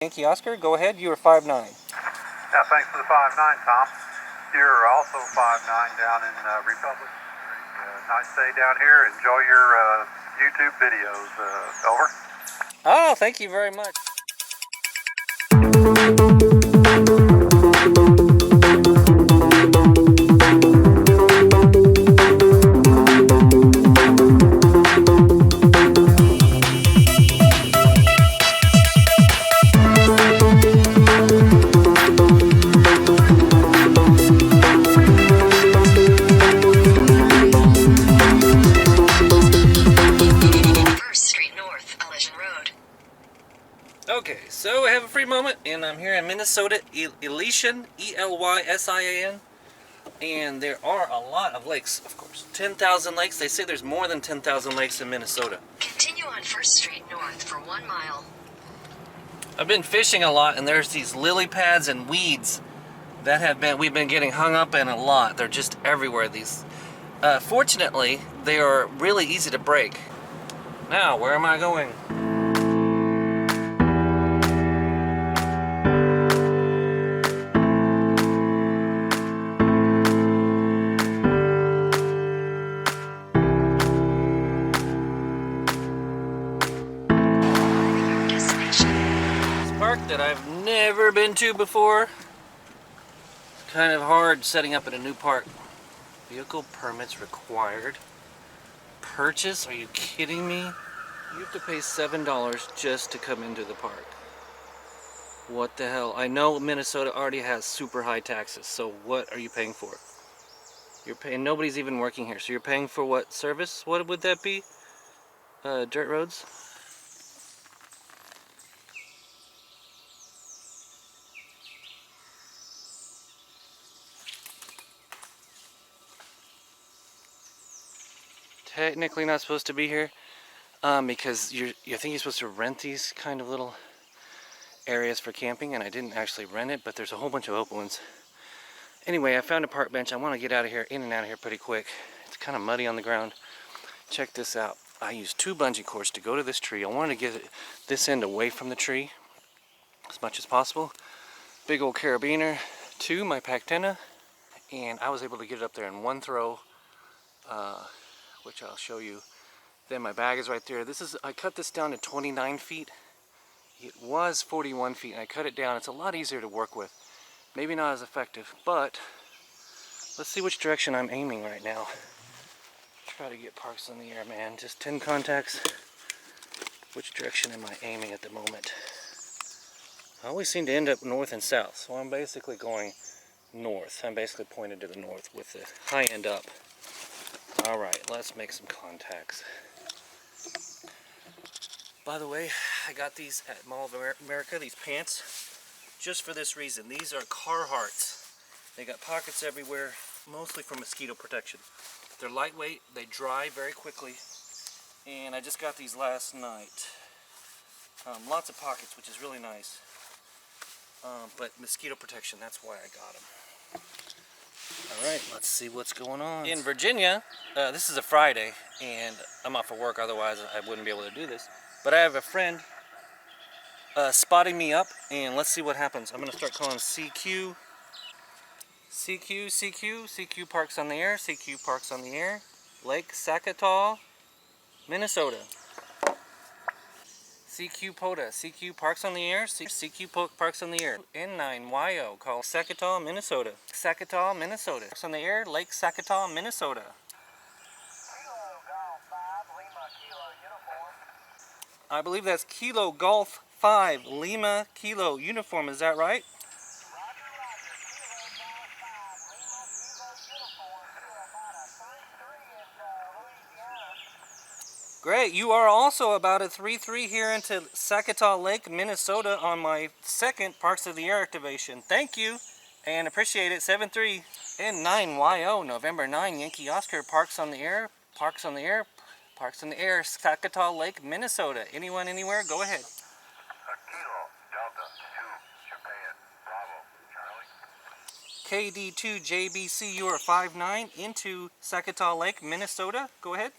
Yankee Oscar, go ahead. You are 5'9". Yeah, thanks for the 5'9", Tom. You're also 5'9" down in Republic. Nice day down here. Enjoy your YouTube videos. Over. Oh, thank you very much. Okay, so I have a free moment, and I'm here in Minnesota, Elysian, E-L-Y-S-I-A-N, and there are a lot of lakes, of course. 10,000 lakes. They say there's more than 10,000 lakes in Minnesota. Continue on 1st Street North for 1 mile. I've been fishing a lot, and there's these lily pads and weeds that we've been getting hung up in a lot. They're just everywhere. These, fortunately, they are really easy to break. Now, where am I going? Park that I've never been to before. It's kind of hard setting up in a new park. Vehicle permits required. Purchase? Are you kidding me? You have to pay $7 just to come into the park. What the hell? I know Minnesota already has super high taxes, so what are you paying for? You're paying, nobody's even working here, so you're paying for what service? What would that be? Dirt roads? Technically not supposed to be here because you think you're supposed to rent these kind of little areas for camping, and I didn't actually rent it, but there's a whole bunch of open ones. Anyway, I found a park bench. I want to get out of here, in and out of here pretty quick. It's kind of muddy on the ground. Check this out. I used 2 bungee cords to go to this tree. I wanted to get this end away from the tree as much as possible. Big old carabiner, 2, my Pactena, and I was able to get it up there in 1 throw. Which I'll show you. Then my bag is right there. I cut this down to 29 feet. It was 41 feet, and I cut it down. It's a lot easier to work with. Maybe not as effective, but let's see which direction I'm aiming right now. Try to get parks in the air, man. Just 10 contacts. Which direction am I aiming at the moment? I always seem to end up north and south, so I'm basically going north. I'm basically pointed to the north with the high end up. Alright, let's make some contacts. By the way, I got these at Mall of America, these pants, just for this reason. These are Carhartts. They got pockets everywhere, mostly for mosquito protection. They're lightweight, they dry very quickly, and I just got these last night. Lots of pockets, which is really nice. But mosquito protection, that's why I got them. Alright, let's see what's going on. In Virginia, this is a Friday, and I'm off for work, otherwise I wouldn't be able to do this. But I have a friend spotting me up, and let's see what happens. I'm going to start calling CQ. CQ Parks on the Air, CQ Parks on the Air. Lake Sakataw, Minnesota. CQ POTA, CQ Parks on the Air, CQ Parks on the Air. N9YO, call Sakataw, Minnesota. Sakataw, Minnesota. Parks on the Air, Lake Sakataw, Minnesota. I believe that's Kilo Golf 5, Lima Kilo uniform, is that right? Great, you are also about a 3-3 here into Sakataw Lake, Minnesota on my 2nd Parks of the Air activation. Thank you, and appreciate it. 7-3. N9YO, November 9, Yankee Oscar, Parks on the Air, Parks on the Air, Parks on the Air, Sakataw Lake, Minnesota. Anyone, anywhere, go ahead. Kilo, Delta, 2, Japan, Bravo, Charlie. KD2JBC, you are 5'9", into Sakataw Lake, Minnesota. Go ahead.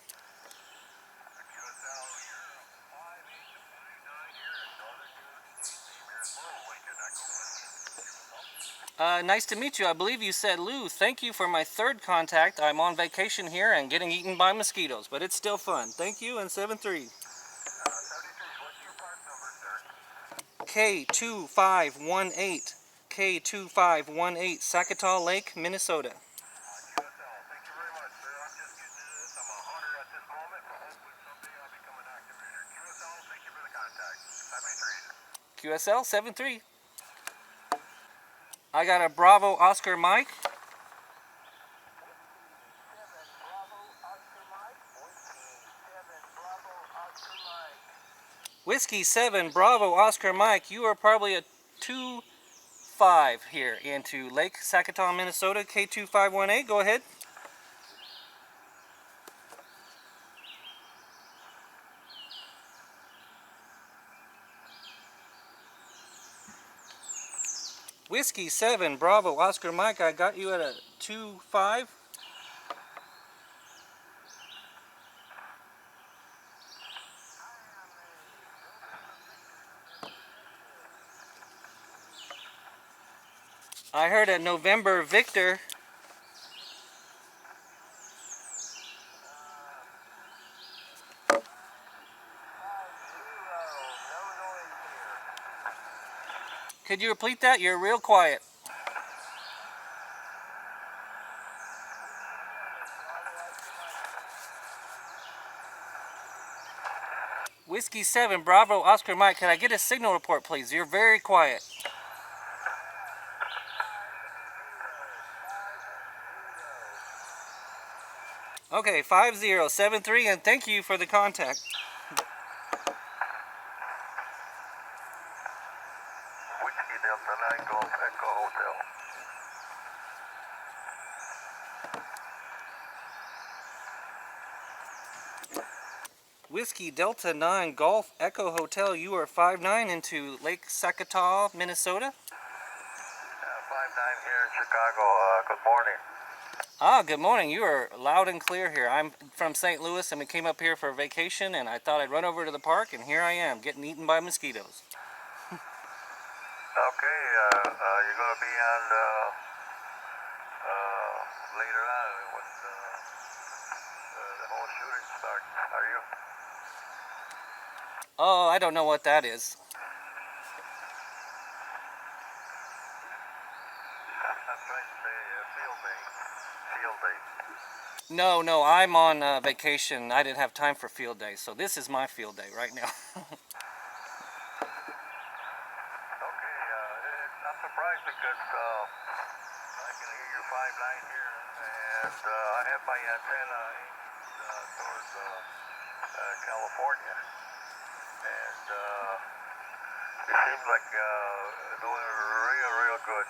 Nice to meet you. I believe you said Lou. Thank you for my third contact. I'm on vacation here and getting eaten by mosquitoes, but it's still fun. Thank you, and 7-3. 73, what's your part number, sir? K2518. K2518, Sakatah Lake, Minnesota. QSL, thank you very much, sir. I'm just getting to this. I'm a hunter at this moment, but hopefully someday I'll become an activator. QSL, thank you for the contact. 73. QSL 7-3. I got a Bravo Oscar Mike. Whiskey 7 Bravo Oscar Mike. You are probably a 2-5 here into Lake Sakatah, Minnesota. K2518. Go ahead. Whiskey 7 Bravo Oscar Mike. I got you at a 2-5. I heard a November Victor. Could you repeat that? You're real quiet. Whiskey 7 Bravo Oscar Mike. Can I get a signal report, please? You're very quiet. Okay, 5073, and thank you for the contact. Whiskey Delta 9 Golf Echo Hotel. Whiskey Delta 9 Golf Echo Hotel. You are 5-9 into Lake Sakatah, Minnesota. 5-9 here in Chicago. Good morning. Ah, good morning. You are loud and clear here. I'm from St. Louis, and we came up here for a vacation, and I thought I'd run over to the park, and here I am, getting eaten by mosquitoes. Okay, you're going to be on later on when the whole shooting starts, are you? Oh, I don't know what that is. I'm trying to say field day. Field day. No, I'm on vacation. I didn't have time for field day, so this is my field day right now. Okay, I'm surprised because I can hear you 5-9 here, and I have my antenna aimed towards California, and it seems like doing real good.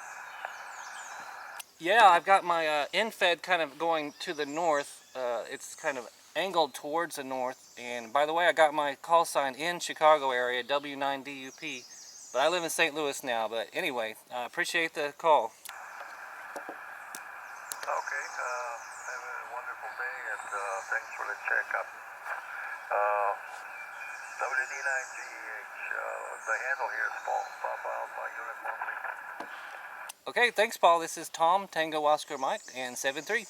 Yeah, I've got my infed kind of going to the north. It's kind of angled towards the north. And by the way, I got my call sign in Chicago area, W9DUP. But I live in St. Louis now. But anyway, I appreciate the call. Okay, have a wonderful day, and thanks for the checkup. WD9GH, the handle here is Paul, Papa Alpha Uniform Lima. Okay, thanks, Paul. This is Tom, Tango Oscar Mike, and 7-3.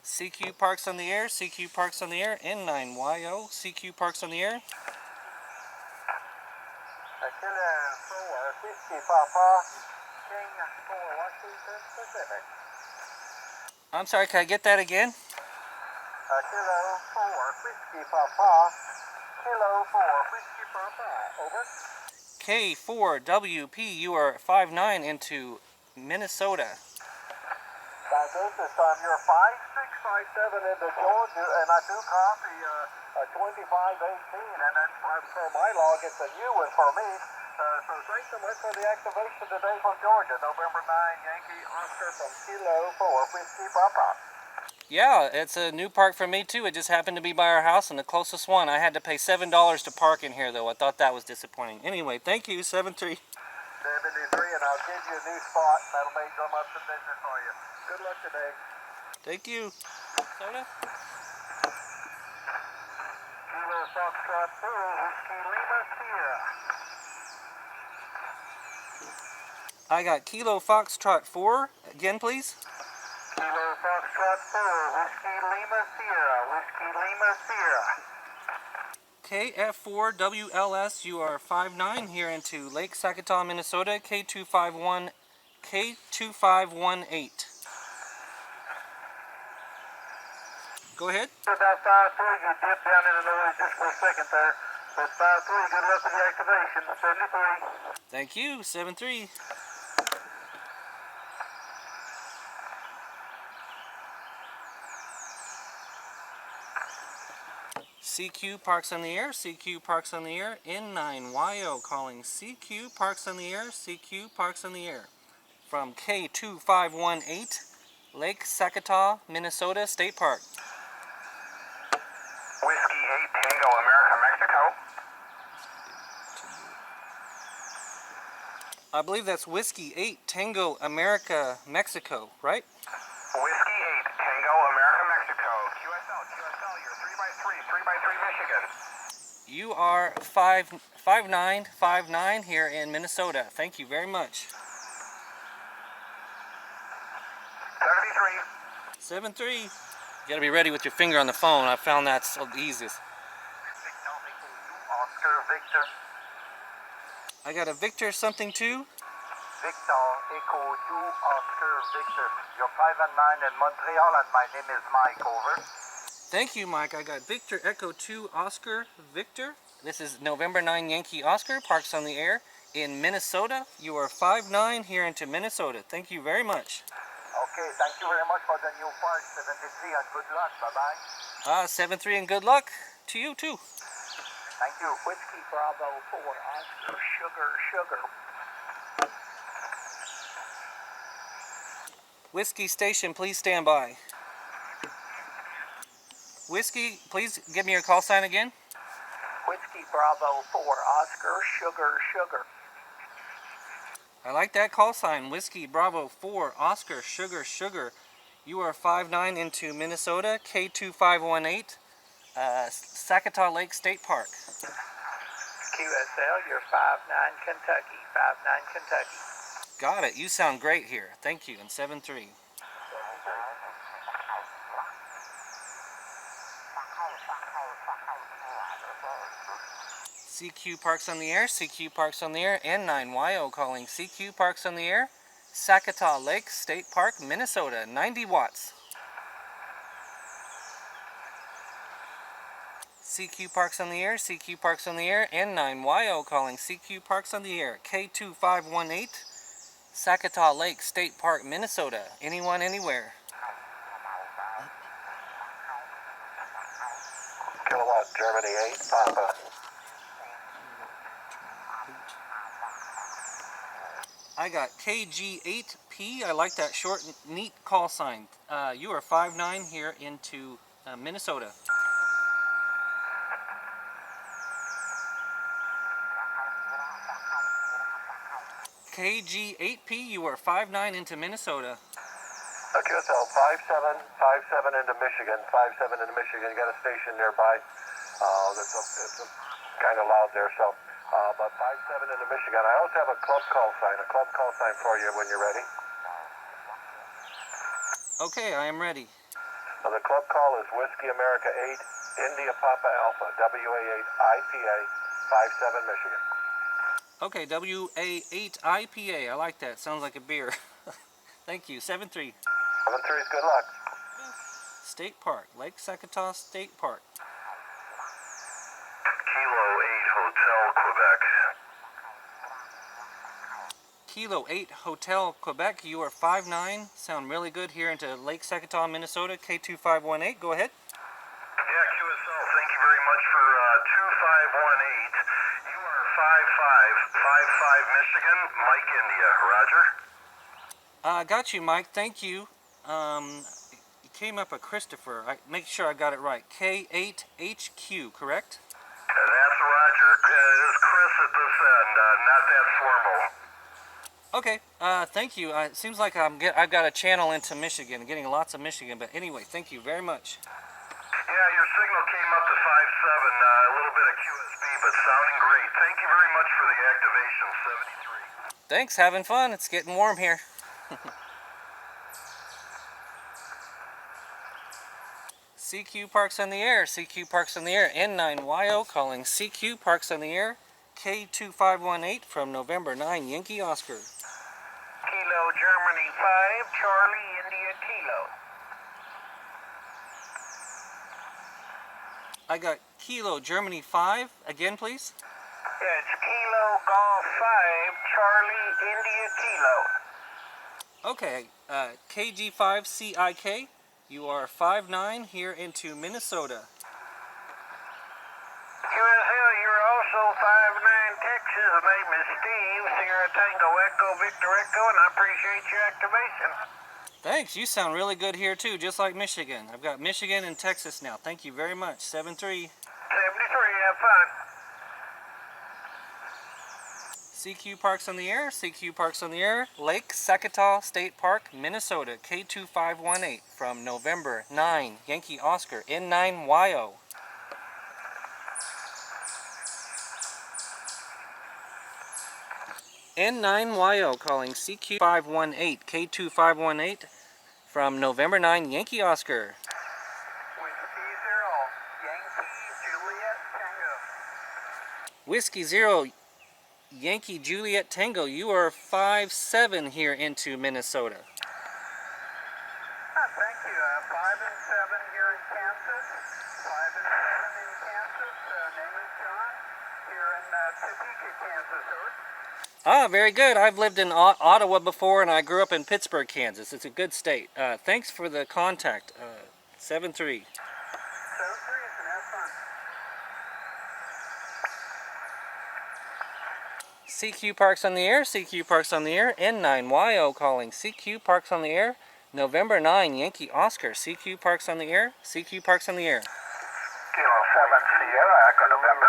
CQ Parks on the air, CQ Parks on the air, N9YO, CQ Parks on the air. Kilo 4, Whiskey Papa, King 4, Washington Pacific. I'm sorry, can I get that again? Kilo 4, Whiskey Papa, Kilo 4, Whiskey Papa, over. K4WP, you are 5-9 into Minnesota. This time you're 5657 into Georgia, and I do copy 2518, and that's for my log, it's a new one for me. So thanks so much for the activation today from Georgia, November 9, Yankee Oscar from Kilo 4, Whiskey Papa. Yeah, it's a new park for me too. It just happened to be by our house and the closest one. I had to pay $7 to park in here though. I thought that was disappointing. Anyway, thank you, 7-3. 73, and I'll give you a new spot. That'll make drum up some business for you. Good luck today. Thank you. Soda? Kilo Foxtrot 2, Whiskey Lima Sierra. I got Kilo Foxtrot 4. Again, please. Kilo Foxtrot 4, Whiskey Lima Sierra, Whiskey Lima Sierra. KF4WLS, you are 5'9" here into Lake Sakatah, Minnesota, K251, K2518. Go ahead. About 5-3, you dipped down in the noise just for a second there. But 5-3, good luck with the activation, 73. Thank you, 7-3. CQ parks on the air, CQ parks on the air, N9YO calling CQ parks on the air, CQ parks on the air. From K2518, Lake Sakatah, Minnesota State Park. Whiskey 8, Tango, America, Mexico. I believe that's Whiskey 8, Tango, America, Mexico, right? Whiskey 8, Tango, America, Mexico. QSL, you're 3x3 Michigan. You are 5'9" here in Minnesota. Thank you very much. 73. 7-3. You gotta be ready with your finger on the phone. I found that's the easiest. Oscar Victor. I got a Victor something too. Victor Echo 2 Oscar Victor. You're 5 and 9 in Montreal, and my name is Mike. Over. Thank you, Mike. I got Victor Echo 2 Oscar Victor. This is November 9 Yankee Oscar, parks on the air in Minnesota. You are 5'9" here into Minnesota. Thank you very much. Okay, thank you very much for the new part, 73, and good luck. Bye-bye. 7-3 and good luck to you too. Thank you. Whiskey Bravo 4 Oscar Sugar. Whiskey station, please stand by. Whiskey, please give me your call sign again. Whiskey Bravo 4 Oscar Sugar. I like that call sign. Whiskey Bravo 4 Oscar Sugar. You are 5'9" into Minnesota, K2518, Sakatah Lake State Park. QSL, you're 5'9 Kentucky. 5'9 Kentucky. Got it. You sound great here. Thank you. And 7-3. CQ parks on the air, CQ parks on the air, N9YO calling CQ parks on the air, Sakatah Lake State Park, Minnesota, 90 watts. CQ parks on the air, CQ parks on the air, N9YO calling CQ parks on the air, K2518, Sakatah Lake State Park, Minnesota, anyone, anywhere. Kilowatt, Germany 8, Papa. I got KG8P. I like that short, neat call sign. You are 5'9" here into Minnesota. KG8P, you are 5'9" into Minnesota. QSL 57 into Michigan. 57 into Michigan. You got a station nearby. It's kind of loud there, so. But 57 into Michigan. I also have a club call sign for you when you're ready. Okay, I am ready. So the club call is Whiskey America 8, India Papa Alpha, WA8 IPA, 57 Michigan. Okay, WA8IPA. I like that. Sounds like a beer. Thank you. 7-3. 7-3 is good luck. State Park, Lake Sakatah State Park. Kilo 8 Hotel Quebec. Kilo 8 Hotel Quebec. You are 5'9". Sound really good here into Lake Sakatah, Minnesota, K2518. Go ahead. Yeah, QSL, thank you very much for 2518. You are 55 Michigan, Mike India. Roger. Got you, Mike. Thank you. It came up a Christopher. Make sure I got it right. K8HQ, correct? That's Roger. It is Chris at this end, not that formal. Okay. Thank you. It seems like I've got a channel into Michigan, getting lots of Michigan. But anyway, thank you very much. Yeah, your signal came up to 57, a little bit of QSB, but sounding great. Thank you very much for the activation, 73. Thanks, having fun. It's getting warm here. CQ Parks on the Air, CQ Parks on the Air, N9YO calling CQ Parks on the Air, K2518 from November 9, Yankee Oscar. Kilo Germany 5, Charlie India Kilo. I got Kilo Germany 5, again please. Yeah, it's Kilo Golf 5, Charlie India Kilo. Okay, KG5CIK, you are 5'9" here into Minnesota. QSL, you're also 5'9" Texas. The name is Steve, Sierra Tango Echo Victor Echo, and I appreciate your activation. Thanks, you sound really good here too, just like Michigan. I've got Michigan and Texas now. Thank you very much. 7-3. 73, have fun. CQ Parks on the Air, CQ Parks on the Air, Lake Sakataw State Park, Minnesota, K2518 from November 9, Yankee Oscar, N9YO. N9YO calling CQ518, K2518 from November 9, Yankee Oscar. Whiskey 0, Yankee Juliet Tango. Whiskey 0, Yankee Juliet Tango, you are 5'7" here into Minnesota. Thank you. 5 and 7 here in Kansas. 5 and 7 in Kansas. Name is John. Here in Topeka, Kansas, sir. Ah, very good. I've lived in Ottawa before, and I grew up in Pittsburgh, Kansas. It's a good state. Thanks for the contact. 7-3. 7-3, and have fun. CQ Parks on the Air, CQ Parks on the Air, N9YO calling CQ Parks on the Air, November 9, Yankee Oscar, CQ Parks on the Air, CQ Parks on the Air. Kilo 7 Sierra, Echo November.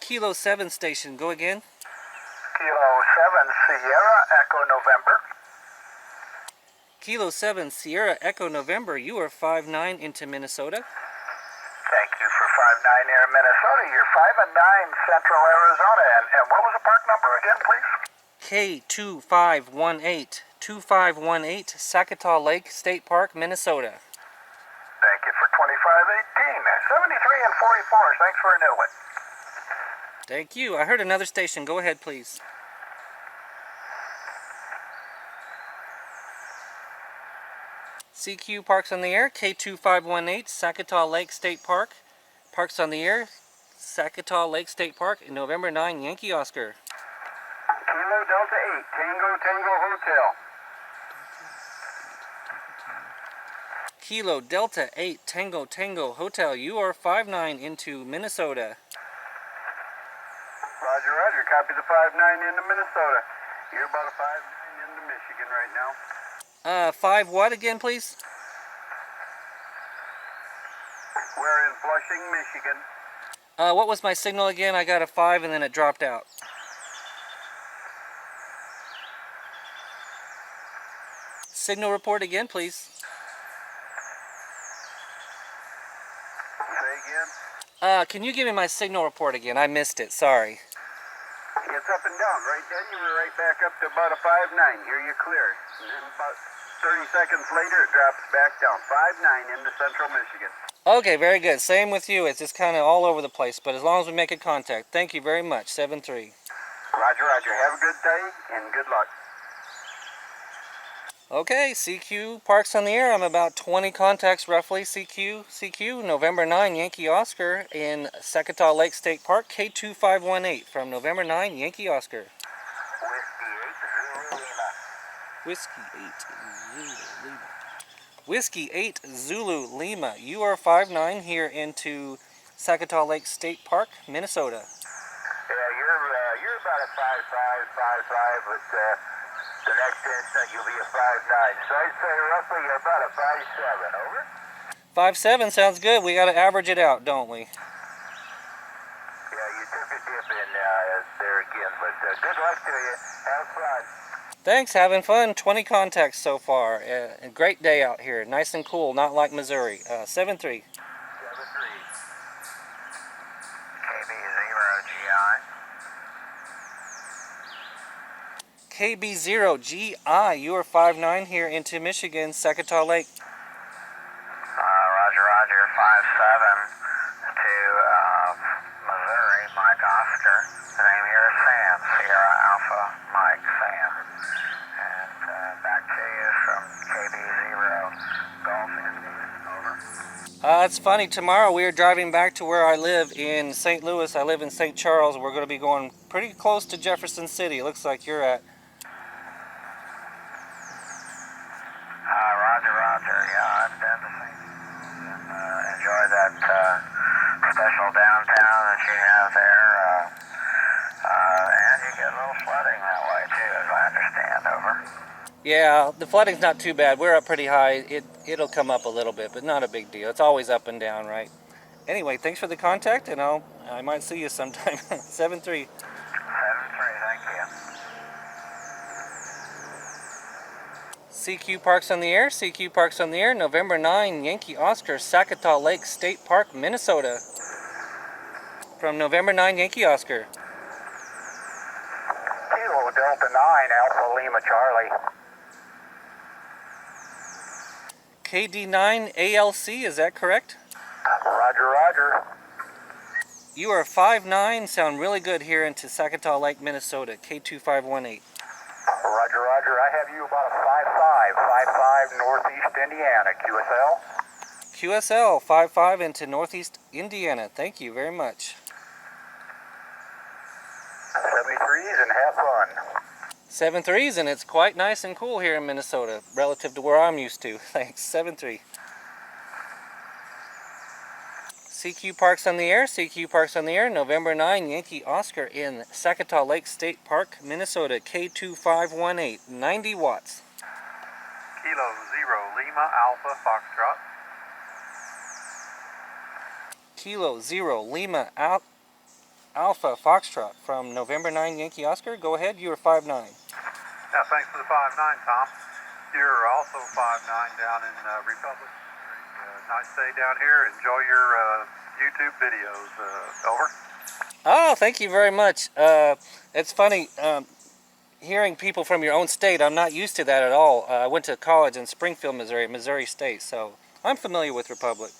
Kilo 7 station, go again. Kilo 7 Sierra, Echo November. Kilo 7 Sierra Echo November, you are 5'9" into Minnesota. Thank you for 5'9" here in Minnesota. You're 5 and 9 Central Arizona. And what was the park number again, please? K2518, 2518 Sakataw Lake State Park, Minnesota. Thank you for 2518. 73 and 44. Thanks for a new one. Thank you. I heard another station. Go ahead, please. CQ Parks on the Air, K2518, Sakataw Lake State Park. Parks on the Air, Sakataw Lake State Park, November 9, Yankee Oscar. Kilo Delta 8, Tango Tango Hotel. Kilo Delta 8, Tango Tango Hotel. You are 5'9" into Minnesota. Roger, roger. Copy the 5'9" into Minnesota. You're about a 5'9" into Michigan right now. 5 what again, please? We're in Flushing, Michigan. What was my signal again? I got a 5 and then it dropped out. Signal report again, please. Say again? Can you give me my signal report again? I missed it, sorry. It's up and down. Right then you were right back up to about a 5'9". Here you're clear. And then about 30 seconds later it drops back down. 5'9" into Central Michigan. Okay, very good. Same with you. It's just kind of all over the place, but as long as we make a contact. Thank you very much. 7-3. Roger, roger. Have a good day and good luck. Okay, CQ Parks on the Air. I'm about 20 contacts roughly. CQ, November 9, Yankee Oscar in Sakataw Lake State Park, K2518 from November 9, Yankee Oscar. Whiskey 8, Zulu Lima. Whiskey 8 Zulu Lima. You are 5'9" here into Sakataw Lake State Park, Minnesota. Yeah, you're about a 5'5", but the next instant you'll be a 5'9". So I'd say roughly you're about a 5'7", over? 5'7" sounds good. We got to average it out, don't we? Yeah, you took a dip in there again, but good luck to you. Have fun. Thanks, having fun. 20 contacts so far. A great day out here. Nice and cool, not like Missouri. 7-3. 7-3. KB0GI. KB0GI, you are 5'9" here into Michigan, Saginaw Lake. Roger, Roger, 5'7" to Missouri, Mike Oscar. The name here is Sam, Sierra Alpha, Mike Sam. And back to you from KB0, Golf Indian, over. It's funny, tomorrow we are driving back to where I live in St. Louis. I live in St. Charles. We're going to be going pretty close to Jefferson City. It looks like you're at. Roger, Roger, yeah, I've done the same. Enjoy that special downtown that you have there. And you get a little flooding that way too, as I understand, over. Yeah, the flooding's not too bad. We're up pretty high. It'll come up a little bit, but not a big deal. It's always up and down, right? Anyway, thanks for the contact, and I might see you sometime. 7-3. 7-3, thank you. CQ Parks on the Air. CQ Parks on the Air. November 9, Yankee Oscar, Saginaw Lake State Park, Minnesota. From November 9, Yankee Oscar. Kilo Delta 9, Alpha Lima Charlie. KD9 ALC, is that correct? Roger, Roger. You are 5'9", sound really good here into Saginaw Lake, Minnesota, K2518. Roger, Roger. I have you about a 5'5", Northeast Indiana, QSL. QSL 5'5" into Northeast Indiana. Thank you very much. 73s and have fun. 7-3s, and it's quite nice and cool here in Minnesota relative to where I'm used to. Thanks. 7-3. CQ Parks on the Air. CQ Parks on the Air. November 9, Yankee Oscar in Saginaw Lake State Park, Minnesota, K2518. 90 watts. Kilo 0 Lima Alpha Foxtrot. Kilo 0 Lima Alpha Foxtrot from November 9, Yankee Oscar. Go ahead. You are 5'9". Yeah, thanks for the 5'9", Tom. You're also 5'9" down in Republic. Nice day down here. Enjoy your YouTube videos. Over. Oh, thank you very much. It's funny hearing people from your own state. I'm not used to that at all. I went to college in Springfield, Missouri, Missouri State, so I'm familiar with Republic.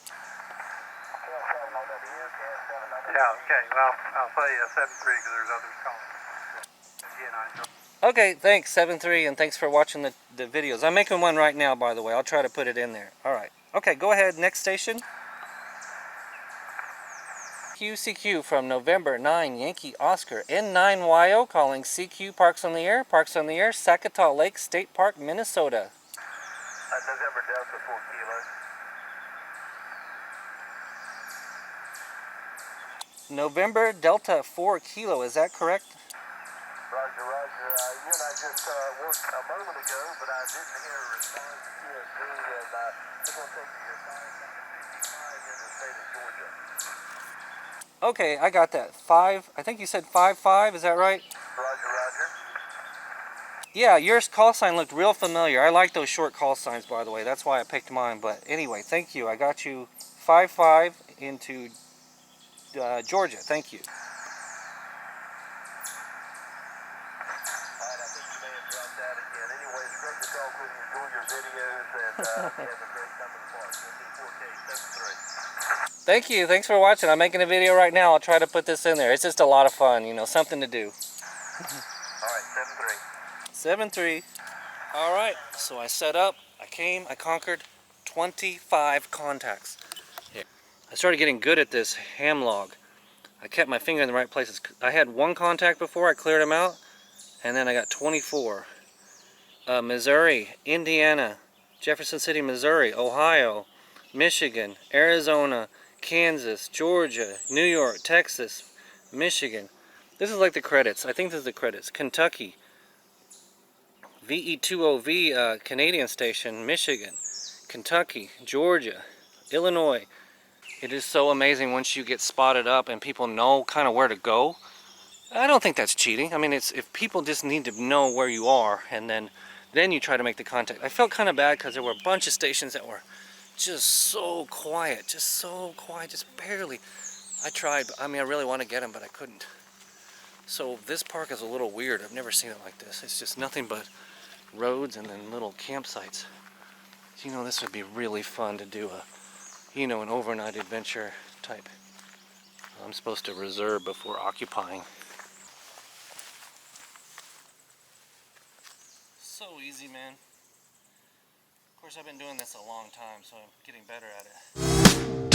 Yeah, okay. Well, I'll say 7-3 because there's others calling. Again, I enjoy. Okay, thanks, 7-3, and thanks for watching the videos. I'm making one right now, by the way. I'll try to put it in there. All right. Okay, go ahead. Next station. QCQ from November 9, Yankee Oscar. N9YO calling CQ Parks on the Air. Parks on the Air, Saginaw Lake State Park, Minnesota. November Delta 4 kilos. November Delta 4 Kilo, is that correct? Roger, Roger. You and I just worked a moment ago, but I didn't hear a response to TSD, and we're going to take your 555 in the state of Georgia. Okay, I got that. 5, I think you said 5'5", is that right? Roger, Roger. Yeah, your call sign looked real familiar. I like those short call signs, by the way. That's why I picked mine. But anyway, thank you. I got you 5'5" into Georgia. Thank you. Thank you. Thanks for watching. I'm making a video right now. I'll try to put this in there. It's just a lot of fun, you know, something to do. All right, 7-3. 7-3. All right, so I set up, I came, I conquered 25 contacts. Here. I started getting good at this ham log. I kept my finger in the right places. I had one contact before, I cleared them out, and then I got 24. Missouri, Indiana, Jefferson City, Missouri, Ohio, Michigan, Arizona, Kansas, Georgia, New York, Texas, Michigan. This is like the credits. I think this is the credits. Kentucky, VE20V Canadian station, Michigan, Kentucky, Georgia, Illinois. It is so amazing once you get spotted up and people know kind of where to go. I don't think that's cheating. I mean, it's if people just need to know where you are, and then you try to make the contact. I felt kind of bad because there were a bunch of stations that were just so quiet, just barely. I tried, but I mean, I really want to get them, but I couldn't. So this park is a little weird. I've never seen it like this. It's just nothing but roads and then little campsites. You know, this would be really fun to do an overnight adventure type. I'm supposed to reserve before occupying. So easy, man. Of course, I've been doing this a long time, so I'm getting better at it.